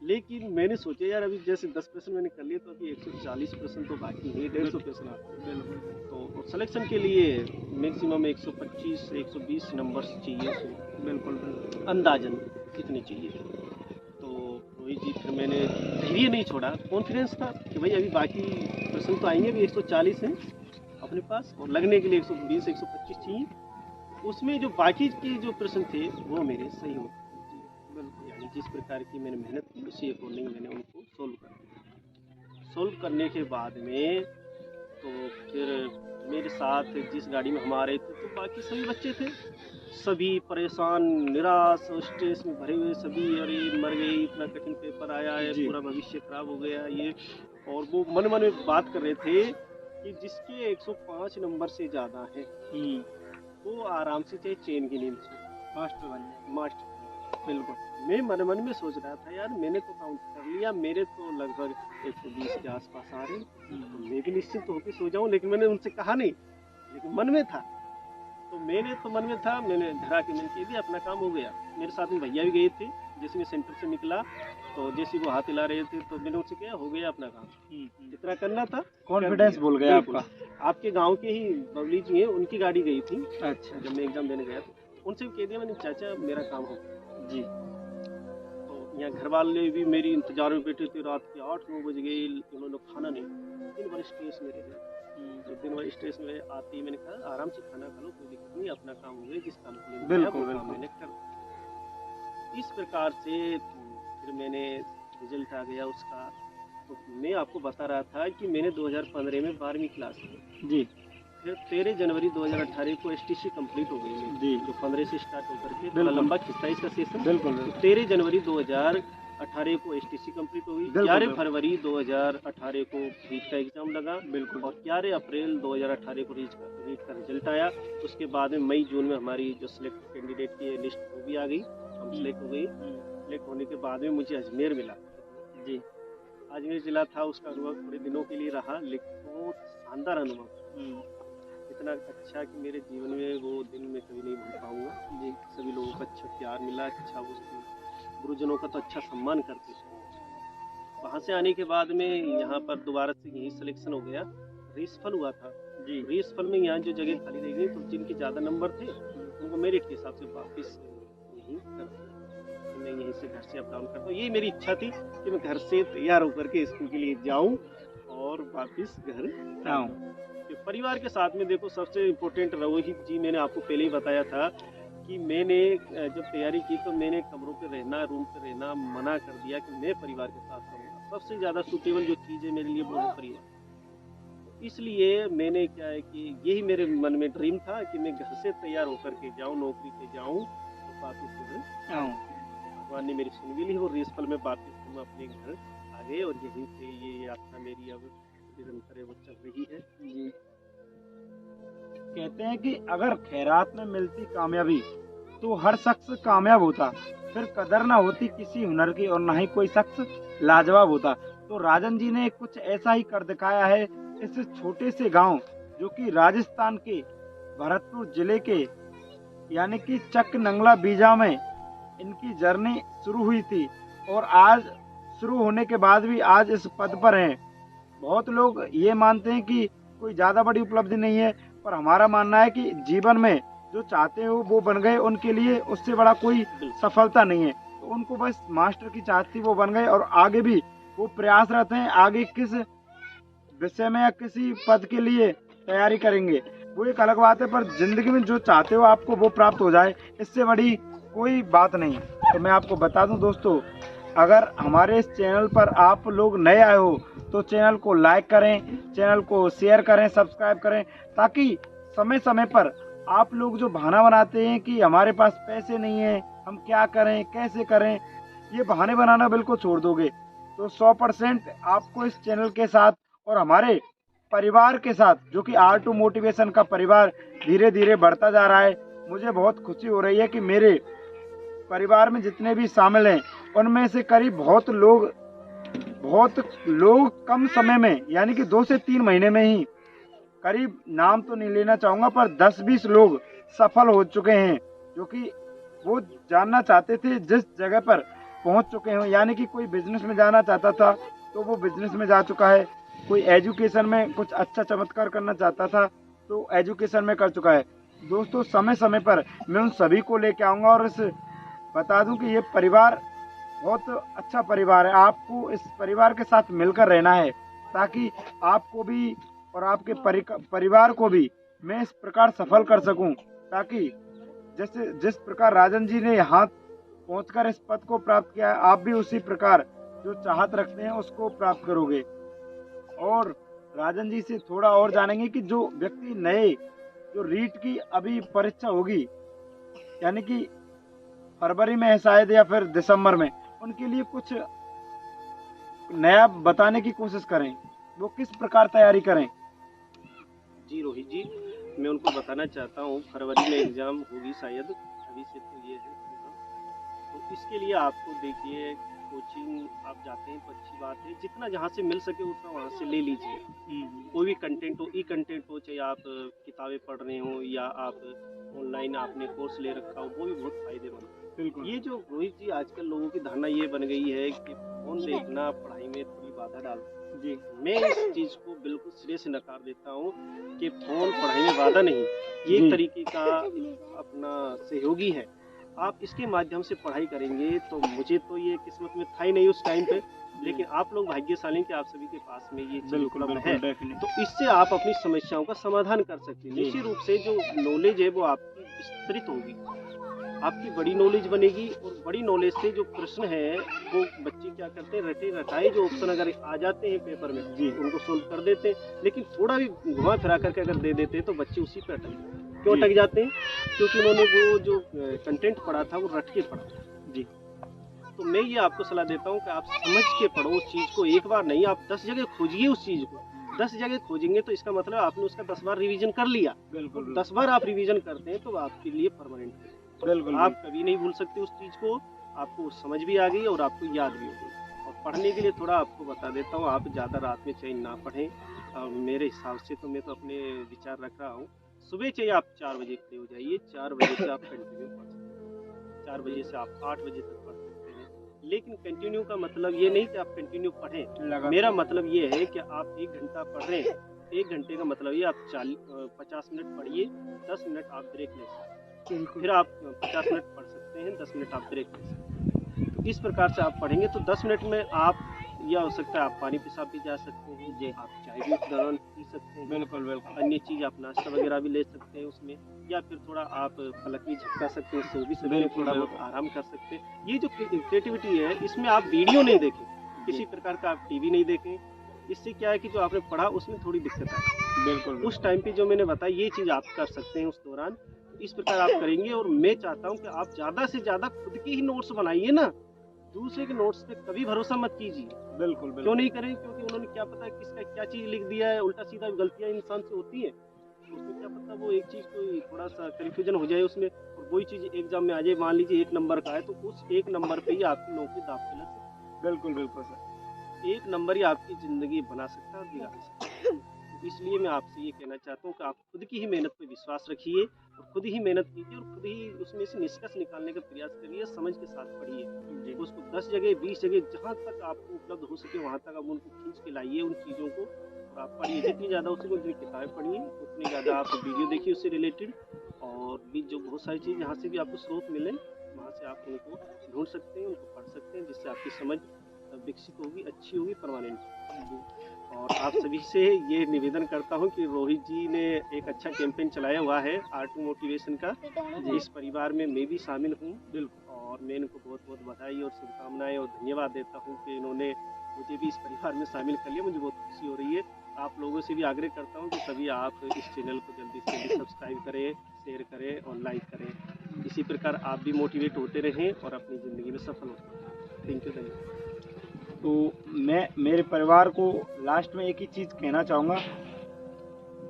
लेकिन मैंने सोचा यार अभी जैसे 10 प्रश्न मैंने कर लिए तो अभी 140 प्रश्न तो बाकी है, 150 प्रश्न आते हैं। बिल्कुल तो सिलेक्शन के लिए मैक्सिमम 125 से 120 नंबर्स चाहिए उसमें, बिल्कुल बिल्कुल अंदाजन इतने चाहिए थे। तो रोहित जी, फिर मैंने धैर्य नहीं छोड़ा, कॉन्फिडेंस था कि भाई अभी बाकी प्रश्न तो आएंगे, अभी 140 हैं अपने पास और लगने के लिए 120 125 चाहिए। उसमें जो बाकी के जो प्रश्न थे वो मेरे सही हो, यानी जिस प्रकार की मैंने मेहनत की उसी अकॉर्डिंग मैंने उनको सोल्व कर दिया। सोल्व करने के बाद में तो फिर मेरे साथ जिस गाड़ी में हम आ रहे थे तो बाकी सभी बच्चे थे, सभी परेशान, निराश और स्ट्रेस में भरे हुए सभी, अरे मर गई, इतना कठिन पेपर आया है, जी पूरा भविष्य खराब हो गया ये। और वो मन मन में बात कर रहे थे कि जिसके 105 नंबर से ज़्यादा है वो आराम से चाहे चैन की नींद से मास्टर बन जाए मास्टर। बिल्कुल मैं मन मन में सोच रहा था यार मैंने तो काउंट कर लिया, मेरे तो लगभग 120 के आसपास आ रहे हैं, तो मैं भी निश्चिंत होकर सो जाऊं। लेकिन मैंने उनसे कहा नहीं, लेकिन मन में था। तो मैंने तो मन में था, मैंने घर आके मैंने कह दिया, अपना काम हो गया। मेरे साथ में भैया भी गए थे। जैसे मैं सेंटर से निकला तो जैसे वो हाथ हिला रहे थे तो मैंने उनसे कहा हो गया अपना काम, जितना करना था कॉन्फिडेंस भूल गया बिल्कुल। आपका। आपके गांव के ही बबली जी हैं, उनकी गाड़ी गई थी अच्छा जब मैं एग्जाम देने गया था। उनसे भी कह दिया मैंने, चाचा मेरा काम हो गया। जी तो यहाँ घर वाले भी मेरी इंतजार में बैठे थे, रात के 8-9 बज गए, उन्होंने खाना नहीं, दिन भर स्ट्रेस में रहे। तो दिन भर स्ट्रेस में आते ही मैंने कहा आराम से खाना खा लो, कोई दिक्कत नहीं, अपना काम हो गया, जिस काम के लिए मैं आया, बिल्कुल वो काम बिल्कुल मैंने कर दिया। इस प्रकार से फिर मैंने रिजल्ट आ गया उसका। तो मैं आपको बता रहा था कि मैंने 2015 में 12वीं क्लास की, जी फिर 13 जनवरी 2018 को एसटीसी कंप्लीट हो गई मेरी, जी जो 15 से स्टार्ट होकर के थोड़ा बिल्कुल। लंबा खिंचता है इसका सेशन। बिल्कुल तो 13 जनवरी 2018 को एसटीसी कंप्लीट हो गई। बिल्कुल, 11 बिल्कुल। फरवरी 2018 को रीट का एग्जाम लगा बिल्कुल और 11 अप्रैल 2018 को रीट का रिजल्ट आया। उसके बाद में मई जून में हमारी जो सिलेक्ट कैंडिडेट की लिस्ट वो भी आ गई, हम सिलेक्ट हो गई। सिलेक्ट होने के बाद में मुझे अजमेर मिला जी अजमेर जिला था, उसका अनुभव थोड़े दिनों के लिए रहा, लेकिन वो शानदार अनुभव, इतना अच्छा कि मेरे जीवन में वो दिन मैं कभी नहीं भूल पाऊंगा जी। सभी लोगों का अच्छा प्यार मिला, अच्छा गुरुजनों का तो अच्छा सम्मान करते थे। वहाँ से आने के बाद में यहाँ पर दोबारा से यही सिलेक्शन हो गया, रेसफल हुआ था जी रेसफल में यहाँ जो जगह खाली रह गई तो जिनके ज़्यादा नंबर थे उनको मेरिट के हिसाब से वापस यहीं कर दिया। मैं यहीं से घर से अप डाउन करता हूँ। यही मेरी इच्छा थी कि मैं घर से तैयार होकर के स्कूल के लिए जाऊँ और वापस घर आऊँ। कि परिवार के साथ में देखो सबसे इम्पोर्टेंट रोहित जी, मैंने आपको पहले ही बताया था कि मैंने जब तैयारी की तो मैंने कमरों पे रहना, रूम पे रहना मना कर दिया कि मैं परिवार के साथ रहूँगा। सबसे ज़्यादा सूटेबल जो चीज़ है मेरे लिए वो है परिवार। इसलिए मैंने क्या है कि यही मेरे मन में ड्रीम था कि मैं घर से तैयार होकर के जाऊँ, नौकरी पे जाऊँ और वापस घर आऊँ। भगवान ने मेरी सुन भी ली और रेसफल में वापस हम अपने घर आ गए और यहीं से ये यात्रा मेरी अब निरंतर वो चल रही है जी। कहते हैं कि अगर खैरात में मिलती कामयाबी तो हर शख्स कामयाब होता, फिर कदर ना होती किसी हुनर की और ना ही कोई शख्स लाजवाब होता। तो राजन जी ने कुछ ऐसा ही कर दिखाया है इस छोटे से गांव जो कि राजस्थान के भरतपुर जिले के यानी कि चक नंगला बीजा में इनकी जर्नी शुरू हुई थी और आज शुरू होने के बाद भी आज इस पद पर हैं। बहुत लोग ये मानते हैं कि कोई ज़्यादा बड़ी उपलब्धि नहीं है, पर हमारा मानना है कि जीवन में जो चाहते हो वो बन गए, उनके लिए उससे बड़ा कोई सफलता नहीं है। तो उनको बस मास्टर की चाहत थी, वो बन गए और आगे भी वो प्रयासरत हैं। आगे किस विषय में या किसी पद के लिए तैयारी करेंगे वो एक अलग बात है, पर जिंदगी में जो चाहते हो आपको वो प्राप्त हो जाए, इससे बड़ी कोई बात नहीं। तो मैं आपको बता दूं दोस्तों, अगर हमारे इस चैनल पर आप लोग नए आए हो तो चैनल को लाइक करें, चैनल को शेयर करें, सब्सक्राइब करें, ताकि समय समय पर आप लोग जो बहाना बनाते हैं कि हमारे पास पैसे नहीं है, हम क्या करें, कैसे करें, ये बहाने बनाना बिल्कुल छोड़ दोगे तो 100% आपको इस चैनल के साथ और हमारे परिवार के साथ, जो कि R2 मोटिवेशन का परिवार धीरे धीरे बढ़ता जा रहा है। मुझे बहुत खुशी हो रही है कि मेरे परिवार में जितने भी शामिल हैं उनमें से करीब बहुत लोग कम समय में यानी कि 2 से 3 महीने में ही, करीब नाम तो नहीं लेना चाहूँगा पर 10-20 लोग सफल हो चुके हैं, जो कि वो जानना चाहते थे जिस जगह पर पहुंच चुके हैं। यानी कि कोई बिजनेस में जाना चाहता था तो वो बिजनेस में जा चुका है, कोई एजुकेशन में कुछ अच्छा चमत्कार करना चाहता था तो एजुकेशन में कर चुका है। दोस्तों समय समय पर मैं उन सभी को लेके आऊँगा और इस बता दूं कि ये परिवार बहुत अच्छा परिवार है। आपको इस परिवार के साथ मिलकर रहना है ताकि आपको भी और आपके परिवार को भी मैं इस प्रकार सफल कर सकूं, ताकि जैसे जिस प्रकार राजन जी ने यहाँ पहुंचकर इस पद को प्राप्त किया है, आप भी उसी प्रकार जो चाहत रखते हैं उसको प्राप्त करोगे। और राजन जी से थोड़ा और जानेंगे कि जो व्यक्ति नए, जो रीट की अभी परीक्षा होगी यानी कि फरवरी में है शायद या फिर दिसंबर में, उनके लिए कुछ नया बताने की कोशिश करें, वो किस प्रकार तैयारी करें। जी रोहित जी, मैं उनको बताना चाहता हूँ फरवरी में एग्ज़ाम होगी शायद, अभी से तो ये है। तो इसके लिए आपको देखिए कोचिंग आप जाते हैं तो अच्छी बात है, जितना जहाँ से मिल सके उतना वहाँ से ले लीजिए। कोई भी कंटेंट हो, ई कंटेंट हो, चाहे आप किताबें पढ़ रहे हो या आप ऑनलाइन आपने कोर्स ले रखा हो, वो भी बहुत फायदेमंद है। ये जो रोहित जी आजकल लोगों की धारणा ये बन गई है कि फोन देखना पढ़ाई में थोड़ी बाधा डालता है जी, मैं इस चीज़ को बिल्कुल सिरे से नकार देता हूँ कि फोन पढ़ाई में बाधा नहीं, ये एक तरीके का अपना सहयोगी है। आप इसके माध्यम से पढ़ाई करेंगे तो मुझे तो ये किस्मत में था ही नहीं उस टाइम पे, लेकिन आप लोग भाग्यशाली कि आप सभी के पास में ये चीज़ उपलब्ध है, तो इससे आप अपनी समस्याओं का समाधान कर सकते हैं। निश्चित रूप से जो नॉलेज है वो आपकी विस्तृत होगी, आपकी बड़ी नॉलेज बनेगी, और बड़ी नॉलेज से जो प्रश्न है वो बच्चे क्या करते हैं, रटे रटाए जो ऑप्शन अगर आ जाते हैं पेपर में जी उनको सोल्व कर देते हैं। लेकिन थोड़ा भी घुमा फिरा करके अगर दे देते हैं तो बच्चे उसी पे अटक जाते हैं। क्यों जी। अटक जाते हैं? क्योंकि उन्होंने वो जो कंटेंट पढ़ा था वो रट के पढ़ा था। जी तो मैं ये आपको सलाह देता हूँ कि आप समझ के पढ़ो उस चीज़ को, एक बार नहीं, आप 10 जगह खोजिए उस चीज़ को। 10 जगह खोजेंगे तो इसका मतलब आपने उसका 10 बार रिवीजन कर लिया। बिल्कुल 10 बार आप रिवीजन करते हैं तो आपके लिए परमानेंट है। बिल्कुल आप कभी नहीं भूल सकते उस चीज़ को, आपको समझ भी आ गई और आपको याद भी हो गई। और पढ़ने के लिए थोड़ा आपको बता देता हूँ, आप ज़्यादा रात में चाहे ना पढ़ें। मेरे हिसाब से तो मैं तो अपने विचार रख रहा हूँ, सुबह चाहिए आप 4 बजे खड़े हो जाइए, 4 बजे से आप कंटिन्यू पढ़ सकते हैं, 4 बजे से आप 8 बजे तक पढ़ सकते हैं। लेकिन कंटिन्यू का मतलब ये नहीं कि आप कंटिन्यू पढ़ें, लगा। मेरा मतलब ये है कि आप 1 घंटा पढ़ रहे हैं, 1 घंटे का मतलब ये आप 50 मिनट पढ़िए, 10 मिनट आप ब्रेक ले सकते हैं, बिल्कुल फिर आप 50 मिनट पढ़ सकते हैं, 10 मिनट आप ब्रेक ले सकते हैं। तो इस प्रकार से आप पढ़ेंगे तो 10 मिनट में आप, या हो सकता है आप पानी पेशाब भी जा सकते हैं, जी। आप चाय भी उस दौरान पी सकते हैं, बिल्कुल बिल्कुल अन्य चीज़ आप नाश्ता वगैरह भी ले सकते हैं उसमें, या फिर थोड़ा आप पलक भी झपका सकते हैं, सो भी सकते हैं, बिल्कुल, थोड़ा बहुत बिल्कुल। आराम कर सकते हैं। ये जो क्रिएटिविटी है इसमें आप वीडियो नहीं देखें, किसी प्रकार का आप टीवी नहीं देखें। इससे क्या है कि जो आपने पढ़ा उसमें थोड़ी दिक्कत आए। बिल्कुल उस टाइम पे जो मैंने बताया ये चीज़ आप कर सकते हैं उस दौरान। इस प्रकार आप करेंगे, और मैं चाहता हूँ कि आप ज़्यादा से ज़्यादा खुद के ही नोट्स बनाइए ना, दूसरे के नोट्स पे कभी भरोसा मत कीजिए। बिल्कुल क्यों बिल्कुल नहीं करें? क्योंकि उन्होंने क्या पता किसका क्या चीज़ लिख दिया है, उल्टा सीधा गलतियाँ इंसान से होती हैं। तो उसमें क्या पता वो एक चीज़ को थोड़ा सा कन्फ्यूजन हो जाए उसमें, और वही चीज़ एग्जाम में आ जाए, मान लीजिए 1 नंबर का है तो उस 1 नंबर पे ही आपकी नौकरी दांव पे लग सकती बिल्कुल बिल्कुल सर। है। 1 नंबर ही आपकी ज़िंदगी बना सकता है और बिगाड़ सकता है। तो इसलिए मैं आपसे ये कहना चाहता हूँ कि आप खुद की ही मेहनत पे विश्वास रखिए, और खुद ही मेहनत कीजिए, और खुद ही उसमें से निष्कर्ष निकालने का प्रयास करिए, समझ के साथ पढ़िए। जी उसको 10 जगह 20 जगह जहाँ तक आपको उपलब्ध हो सके वहाँ तक आप उनको खींच के लाइए उन चीज़ों को, और आप पढ़िए। जितनी ज़्यादा हो सके उतनी किताबें पढ़िए, उतनी ज़्यादा आप वीडियो देखिए उससे रिलेटेड, और भी जो बहुत सारी चीज़ जहाँ से भी आपको स्रोत मिले वहाँ से आप उनको ढूंढ सकते हैं, उनको पढ़ सकते हैं, जिससे आपकी समझ विकसित होगी, अच्छी होगी, परमानेंट। और आप सभी से ये निवेदन करता हूँ कि रोहित जी ने एक अच्छा कैंपेन चलाया हुआ है आर्ट मोटिवेशन का, इस परिवार में मैं भी शामिल हूँ। बिल्कुल और मैं इनको बहुत बहुत बधाई और शुभकामनाएं और धन्यवाद देता हूँ कि इन्होंने मुझे भी इस परिवार में शामिल कर लिया, मुझे बहुत खुशी हो रही है। आप लोगों से भी आग्रह करता हूँ कि सभी आप इस चैनल को जल्दी से जल्दी सब्सक्राइब करें, शेयर करें और लाइक करें। इसी प्रकार आप भी मोटिवेट होते रहें और अपनी ज़िंदगी में सफल होते रहें। थैंक यू, धन्यवाद। तो मैं मेरे परिवार को लास्ट में एक ही चीज़ कहना चाहूँगा,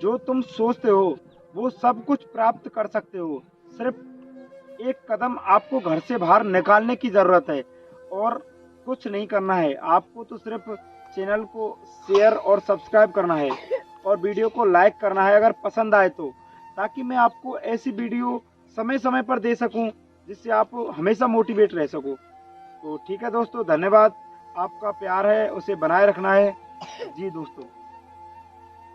जो तुम सोचते हो वो सब कुछ प्राप्त कर सकते हो, सिर्फ एक कदम आपको घर से बाहर निकालने की ज़रूरत है, और कुछ नहीं करना है आपको, तो सिर्फ चैनल को शेयर और सब्सक्राइब करना है, और वीडियो को लाइक करना है अगर पसंद आए तो, ताकि मैं आपको ऐसी वीडियो समय समय पर दे सकूं जिससे आप हमेशा मोटिवेट रह सको। तो ठीक है दोस्तों, धन्यवाद। आपका प्यार है उसे बनाए रखना है। जी दोस्तों।